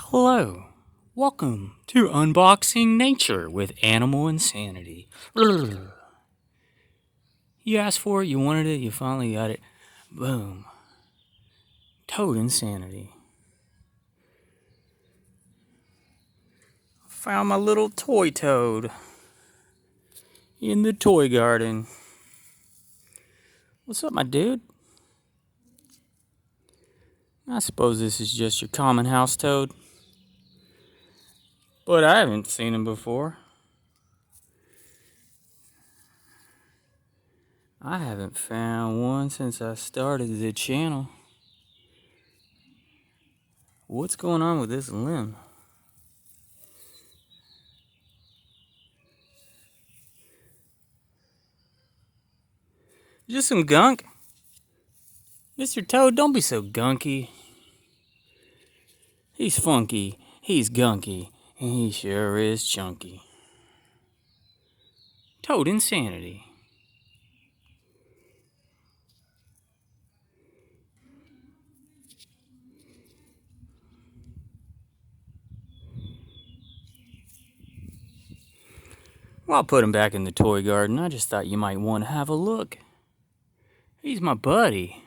Hello. Welcome to Unboxing Nature with Animal Insanity. You asked for it, you wanted it, you finally got it. Boom. Toad Insanity. Found my little toy toad in the toy garden. What's up, my dude? I suppose this is just your common house toad. But I haven't seen him before. I haven't found one since I started the channel. What's going on with this limb? Just some gunk? Mr. Toad, don't be so gunky. He's funky, he's gunky, and he sure is chunky. Toad Insanity. Well, I'll put him back in the toy garden. I just thought you might want to have a look. He's my buddy.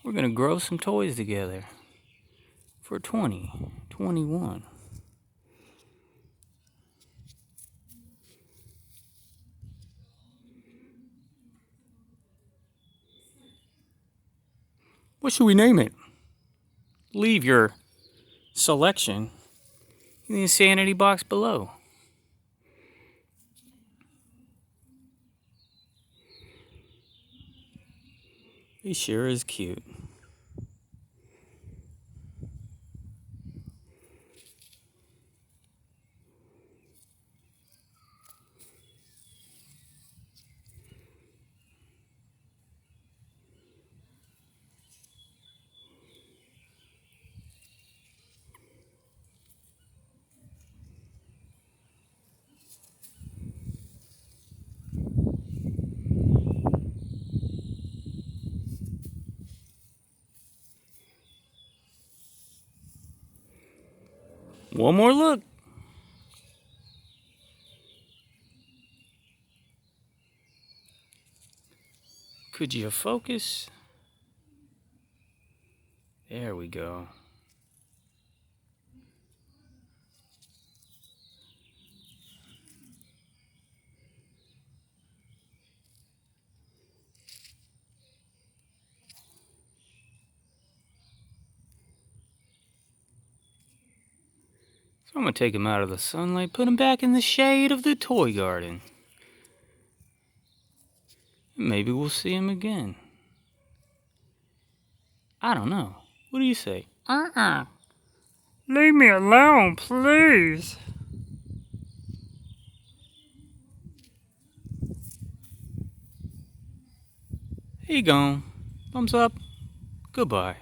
We're gonna grow some toys together for 2021. What should we name it? Leave your selection in the insanity box below. He sure is cute. One more look. Could you focus? There we go. So I'm going to take him out of the sunlight, put him back in the shade of the toy garden. Maybe we'll see him again. I don't know. What do you say? Leave me alone, please. He gone. Thumbs up. Goodbye.